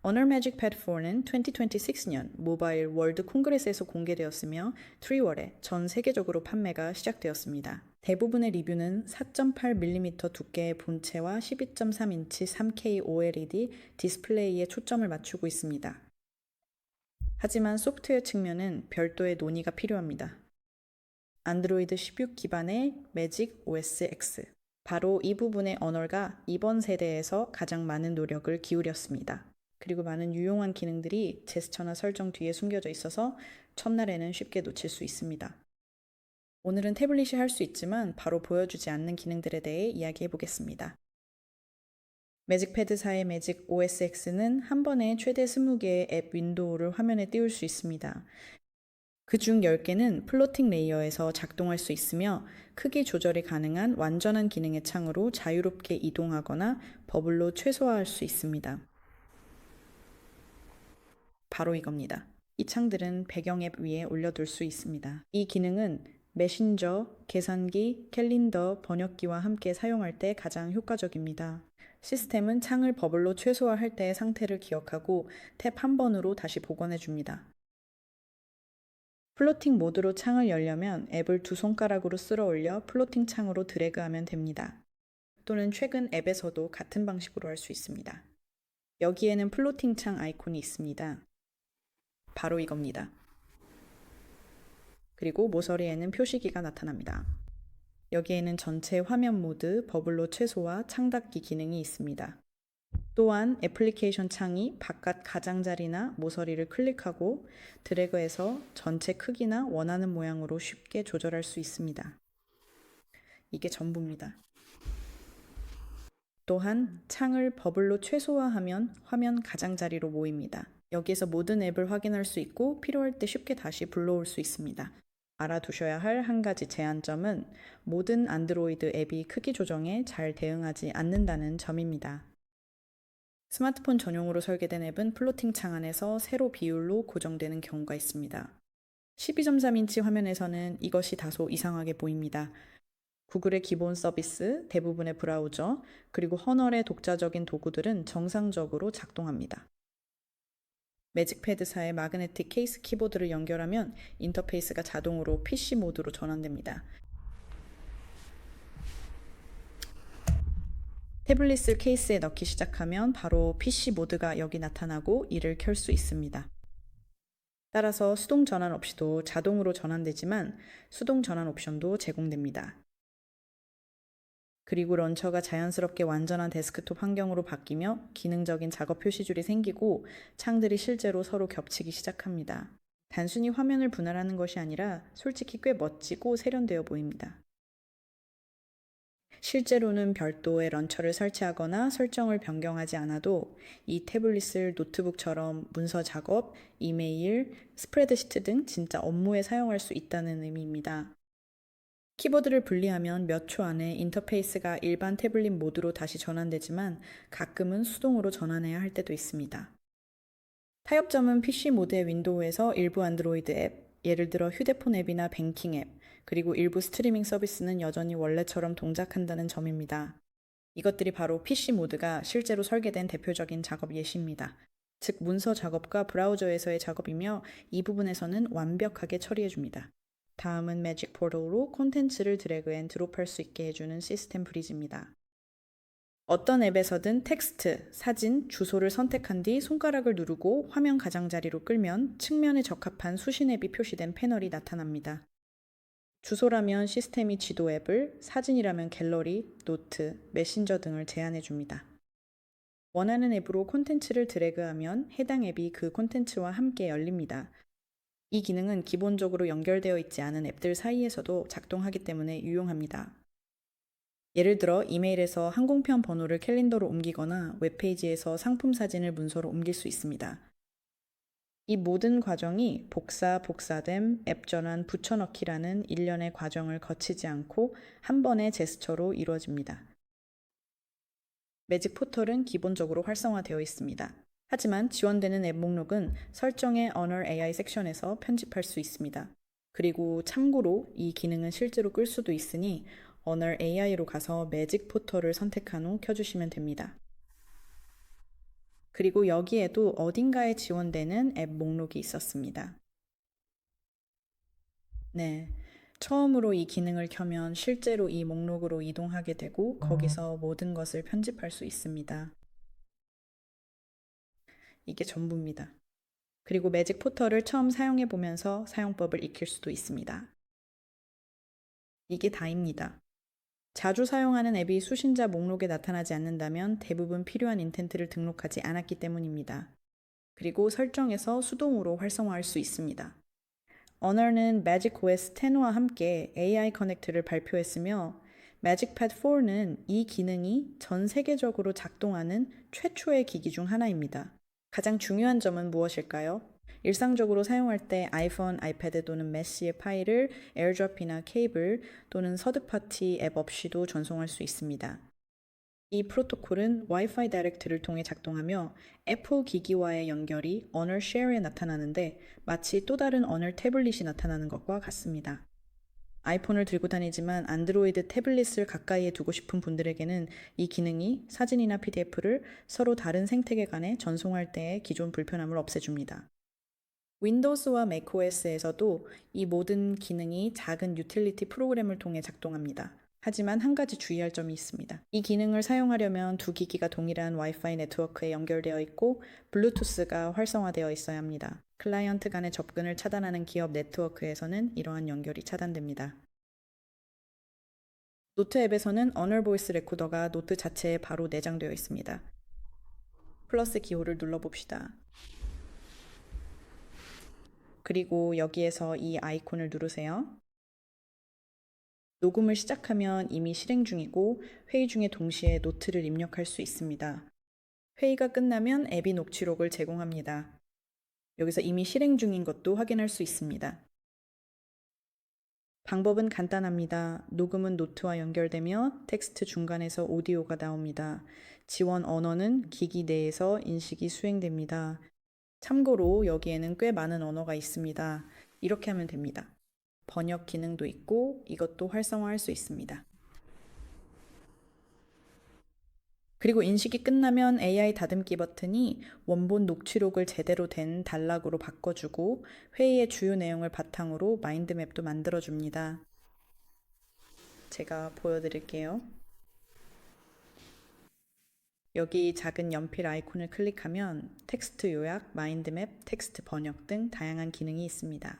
Honor Magic Pad 4는 2026년 모바일 월드 콩그레스에서 공개되었으며 3월에 전 세계적으로 판매가 시작되었습니다. 대부분의 리뷰는 4.8mm 두께의 본체와 12.3인치 3K OLED 디스플레이에 초점을 맞추고 있습니다. 하지만 소프트웨어 측면은 별도의 논의가 필요합니다. 안드로이드 16 기반의 매직 OS X. 바로 이 부분의 언어가 이번 세대에서 가장 많은 노력을 기울였습니다. 그리고 많은 유용한 기능들이 제스처나 설정 뒤에 숨겨져 있어서 첫날에는 쉽게 놓칠 수 있습니다. 오늘은 태블릿이 할 수 있지만 바로 보여주지 않는 기능들에 대해 이야기해 보겠습니다. 매직패드사의 매직 OS X는 한 번에 최대 20개의 앱 윈도우를 화면에 띄울 수 있습니다. 그중 10개는 플로팅 레이어에서 작동할 수 있으며 크기 조절이 가능한 완전한 기능의 창으로 자유롭게 이동하거나 버블로 최소화할 수 있습니다. 바로 이겁니다. 이 창들은 배경 앱 위에 올려둘 수 있습니다. 이 기능은 메신저, 계산기, 캘린더, 번역기와 함께 사용할 때 가장 효과적입니다. 시스템은 창을 버블로 최소화할 때의 상태를 기억하고 탭 한 번으로 다시 복원해 줍니다. 플로팅 모드로 창을 열려면 앱을 두 손가락으로 쓸어 올려 플로팅 창으로 드래그하면 됩니다. 또는 최근 앱에서도 같은 방식으로 할 수 있습니다. 여기에는 플로팅 창 아이콘이 있습니다. 바로 이겁니다. 그리고 모서리에는 표시기가 나타납니다. 여기에는 전체 화면 모드, 버블로 최소화, 창 닫기 기능이 있습니다. 또한 애플리케이션 창이 바깥 가장자리나 모서리를 클릭하고 드래그해서 전체 크기나 원하는 모양으로 쉽게 조절할 수 있습니다. 이게 전부입니다. 또한 창을 버블로 최소화하면 화면 가장자리로 모입니다. 여기에서 모든 앱을 확인할 수 있고 필요할 때 쉽게 다시 불러올 수 있습니다. 알아두셔야 할 한 가지 제한점은 모든 안드로이드 앱이 크기 조정에 잘 대응하지 않는다는 점입니다. 스마트폰 전용으로 설계된 앱은 플로팅 창 안에서 세로 비율로 고정되는 경우가 있습니다. 12.3인치 화면에서는 이것이 다소 이상하게 보입니다. 구글의 기본 서비스, 대부분의 브라우저, 그리고 허널의 독자적인 도구들은 정상적으로 작동합니다. 매직패드사의 마그네틱 케이스 키보드를 연결하면 인터페이스가 자동으로 PC 모드로 전환됩니다. 태블릿을 케이스에 넣기 시작하면 바로 PC 모드가 여기 나타나고 이를 켤 수 있습니다. 따라서 수동 전환 없이도 자동으로 전환되지만 수동 전환 옵션도 제공됩니다. 그리고 런처가 자연스럽게 완전한 데스크톱 환경으로 바뀌며 기능적인 작업 표시줄이 생기고 창들이 실제로 서로 겹치기 시작합니다. 단순히 화면을 분할하는 것이 아니라 솔직히 꽤 멋지고 세련되어 보입니다. 실제로는 별도의 런처를 설치하거나 설정을 변경하지 않아도 이 태블릿을 노트북처럼 문서 작업, 이메일, 스프레드시트 등 진짜 업무에 사용할 수 있다는 의미입니다. 키보드를 분리하면 몇 초 안에 인터페이스가 일반 태블릿 모드로 다시 전환되지만 가끔은 수동으로 전환해야 할 때도 있습니다. 타협점은 PC 모드의 윈도우에서 일부 안드로이드 앱, 예를 들어 휴대폰 앱이나 뱅킹 앱, 그리고 일부 스트리밍 서비스는 여전히 원래처럼 동작한다는 점입니다. 이것들이 바로 PC 모드가 실제로 설계된 대표적인 작업 예시입니다. 즉 문서 작업과 브라우저에서의 작업이며 이 부분에서는 완벽하게 처리해줍니다. 다음은 매직 포털로 콘텐츠를 드래그 앤 드롭할 수 있게 해주는 시스템 브리지입니다. 어떤 앱에서든 텍스트, 사진, 주소를 선택한 뒤 손가락을 누르고 화면 가장자리로 끌면 측면에 적합한 수신 앱이 표시된 패널이 나타납니다. 주소라면 시스템이 지도 앱을, 사진이라면 갤러리, 노트, 메신저 등을 제안해 줍니다. 원하는 앱으로 콘텐츠를 드래그하면 해당 앱이 그 콘텐츠와 함께 열립니다. 이 기능은 기본적으로 연결되어 있지 않은 앱들 사이에서도 작동하기 때문에 유용합니다. 예를 들어 이메일에서 항공편 번호를 캘린더로 옮기거나 웹페이지에서 상품 사진을 문서로 옮길 수 있습니다. 이 모든 과정이 복사됨, 앱 전환, 붙여넣기라는 일련의 과정을 거치지 않고 한 번의 제스처로 이루어집니다. 매직 포털은 기본적으로 활성화되어 있습니다. 하지만 지원되는 앱 목록은 설정의 Honor AI 섹션에서 편집할 수 있습니다. 그리고 참고로 이 기능은 실제로 끌 수도 있으니 Honor AI로 가서 매직 포털을 선택한 후 켜주시면 됩니다. 그리고 여기에도 어딘가에 지원되는 앱 목록이 있었습니다. 네. 처음으로 이 기능을 켜면 실제로 이 목록으로 이동하게 되고 거기서 모든 것을 편집할 수 있습니다. 이게 전부입니다. 그리고 매직 포털을 처음 사용해 보면서 사용법을 익힐 수도 있습니다. 이게 다입니다. 자주 사용하는 앱이 수신자 목록에 나타나지 않는다면 대부분 필요한 인텐트를 등록하지 않았기 때문입니다. 그리고 설정에서 수동으로 활성화할 수 있습니다. 언어는 magicOS 10와 함께 AI 커넥트를 발표했으며 magicPad 4는 이 기능이 전 세계적으로 작동하는 최초의 기기 중 하나입니다. 가장 중요한 점은 무엇일까요? 일상적으로 사용할 때 아이폰, 아이패드 또는 메시의 파일을 에어드롭이나 케이블 또는 서드파티 앱 없이도 전송할 수 있습니다. 이 프로토콜은 와이파이 다이렉트를 통해 작동하며 애플 기기와의 연결이 언어 쉐어에 나타나는데 마치 또 다른 언어 태블릿이 나타나는 것과 같습니다. 아이폰을 들고 다니지만 안드로이드 태블릿을 가까이에 두고 싶은 분들에게는 이 기능이 사진이나 PDF를 서로 다른 생태계 간에 전송할 때의 기존 불편함을 없애줍니다. 윈도우스와 macOS에서도 이 모든 기능이 작은 유틸리티 프로그램을 통해 작동합니다. 하지만 한 가지 주의할 점이 있습니다. 이 기능을 사용하려면 두 기기가 동일한 와이파이 네트워크에 연결되어 있고 블루투스가 활성화되어 있어야 합니다. 클라이언트 간의 접근을 차단하는 기업 네트워크에서는 이러한 연결이 차단됩니다. 노트 앱에서는 언어 보이스 레코더가 노트 자체에 바로 내장되어 있습니다. 플러스 기호를 눌러봅시다. 그리고 여기에서 이 아이콘을 누르세요. 녹음을 시작하면 이미 실행 중이고 회의 중에 동시에 노트를 입력할 수 있습니다. 회의가 끝나면 앱이 녹취록을 제공합니다. 여기서 이미 실행 중인 것도 확인할 수 있습니다. 방법은 간단합니다. 녹음은 노트와 연결되며 텍스트 중간에서 오디오가 나옵니다. 지원 언어는 기기 내에서 인식이 수행됩니다. 참고로 여기에는 꽤 많은 언어가 있습니다. 이렇게 하면 됩니다. 번역 기능도 있고 이것도 활성화할 수 있습니다. 그리고 인식이 끝나면 AI 다듬기 버튼이 원본 녹취록을 제대로 된 단락으로 바꿔주고 회의의 주요 내용을 바탕으로 마인드맵도 만들어줍니다. 제가 보여드릴게요. 여기 작은 연필 아이콘을 클릭하면 텍스트 요약, 마인드맵, 텍스트 번역 등 다양한 기능이 있습니다.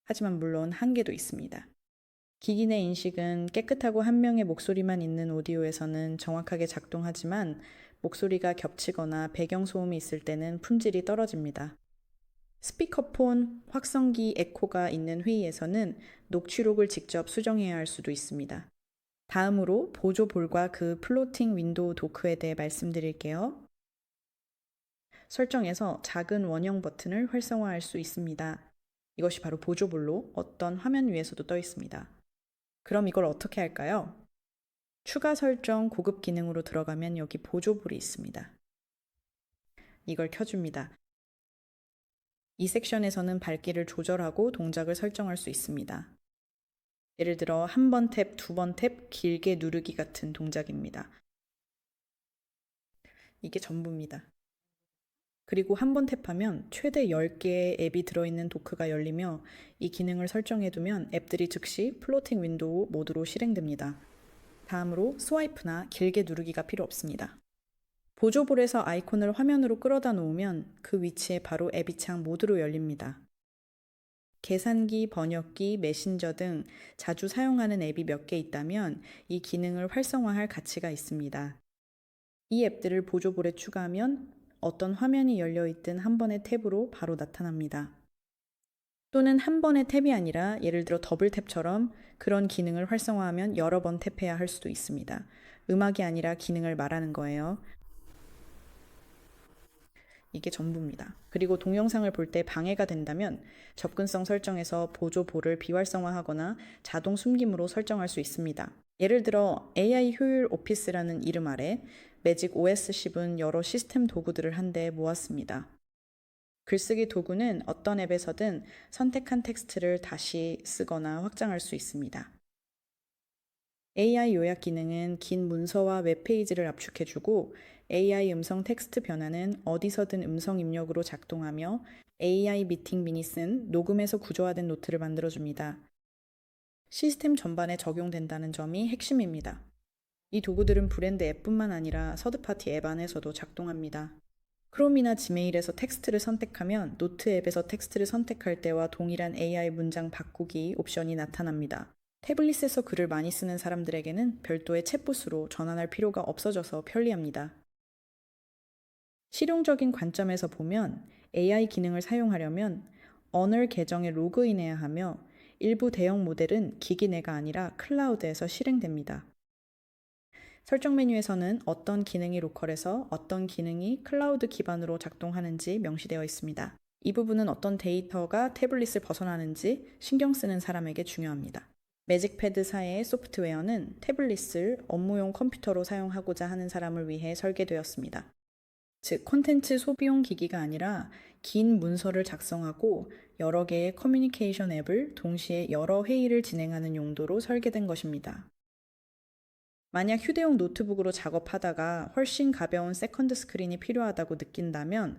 하지만 물론 한계도 있습니다. 기기 내 인식은 깨끗하고 한 명의 목소리만 있는 오디오에서는 정확하게 작동하지만 목소리가 겹치거나 배경소음이 있을 때는 품질이 떨어집니다. 스피커폰, 확성기, 에코가 있는 회의에서는 녹취록을 직접 수정해야 할 수도 있습니다. 다음으로 보조볼과 그 플로팅 윈도우 도크에 대해 말씀드릴게요. 설정에서 작은 원형 버튼을 활성화할 수 있습니다. 이것이 바로 보조볼로 어떤 화면 위에서도 떠 있습니다. 그럼 이걸 어떻게 할까요? 추가 설정 고급 기능으로 들어가면 여기 보조볼이 있습니다. 이걸 켜줍니다. 이 섹션에서는 밝기를 조절하고 동작을 설정할 수 있습니다. 예를 들어 한 번 탭, 두 번 탭, 길게 누르기 같은 동작입니다. 이게 전부입니다. 그리고 한 번 탭하면 최대 10개의 앱이 들어있는 도크가 열리며 이 기능을 설정해두면 앱들이 즉시 플로팅 윈도우 모드로 실행됩니다. 다음으로 스와이프나 길게 누르기가 필요 없습니다. 보조볼에서 아이콘을 화면으로 끌어다 놓으면 그 위치에 바로 앱이 창 모드로 열립니다. 계산기, 번역기, 메신저 등 자주 사용하는 앱이 몇 개 있다면 이 기능을 활성화할 가치가 있습니다. 이 앱들을 보조볼에 추가하면 어떤 화면이 열려있든 한 번의 탭으로 바로 나타납니다. 또는 한 번의 탭이 아니라 예를 들어 더블 탭처럼 그런 기능을 활성화하면 여러 번 탭해야 할 수도 있습니다. 음악이 아니라 기능을 말하는 거예요. 이게 전부입니다. 그리고 동영상을 볼 때 방해가 된다면 접근성 설정에서 보조볼을 비활성화하거나 자동 숨김으로 설정할 수 있습니다. 예를 들어 AI 효율 오피스라는 이름 아래 매직 OS 10은 여러 시스템 도구들을 한데 모았습니다. 글쓰기 도구는 어떤 앱에서든 선택한 텍스트를 다시 쓰거나 확장할 수 있습니다. AI 요약 기능은 긴 문서와 웹페이지를 압축해주고 AI 음성 텍스트 변화는 어디서든 음성 입력으로 작동하며 AI 미팅 미닛은 녹음해서 구조화된 노트를 만들어줍니다. 시스템 전반에 적용된다는 점이 핵심입니다. 이 도구들은 브랜드 앱뿐만 아니라 서드파티 앱 안에서도 작동합니다. 크롬이나 지메일에서 텍스트를 선택하면 노트 앱에서 텍스트를 선택할 때와 동일한 AI 문장 바꾸기 옵션이 나타납니다. 태블릿에서 글을 많이 쓰는 사람들에게는 별도의 챗봇으로 전환할 필요가 없어져서 편리합니다. 실용적인 관점에서 보면 AI 기능을 사용하려면 언어 계정에 로그인해야 하며 일부 대형 모델은 기기 내가 아니라 클라우드에서 실행됩니다. 설정 메뉴에서는 어떤 기능이 로컬에서 어떤 기능이 클라우드 기반으로 작동하는지 명시되어 있습니다. 이 부분은 어떤 데이터가 태블릿을 벗어나는지 신경 쓰는 사람에게 중요합니다. 매직패드사의 소프트웨어는 태블릿을 업무용 컴퓨터로 사용하고자 하는 사람을 위해 설계되었습니다. 즉, 콘텐츠 소비용 기기가 아니라 긴 문서를 작성하고 여러 개의 커뮤니케이션 앱을 동시에 여러 회의를 진행하는 용도로 설계된 것입니다. 만약 휴대용 노트북으로 작업하다가 훨씬 가벼운 세컨드 스크린이 필요하다고 느낀다면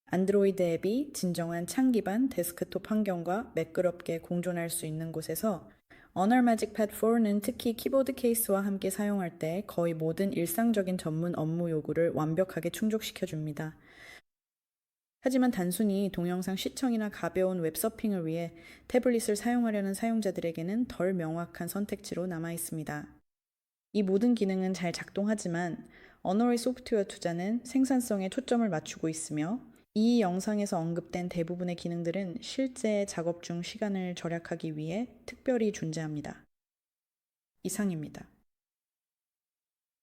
안드로이드 앱이 진정한 창 기반 데스크톱 환경과 매끄럽게 공존할 수 있는 곳에서 Honor Magic Pad 4는 특히 키보드 케이스와 함께 사용할 때 거의 모든 일상적인 전문 업무 요구를 완벽하게 충족시켜줍니다. 하지만 단순히 동영상 시청이나 가벼운 웹서핑을 위해 태블릿을 사용하려는 사용자들에게는 덜 명확한 선택지로 남아 있습니다. 이 모든 기능은 잘 작동하지만 언어의 소프트웨어 투자는 생산성에 초점을 맞추고 있으며 이 영상에서 언급된 대부분의 기능들은 실제 작업 중 시간을 절약하기 위해 특별히 존재합니다. 이상입니다.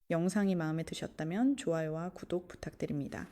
영상이 마음에 드셨다면 좋아요와 구독 부탁드립니다.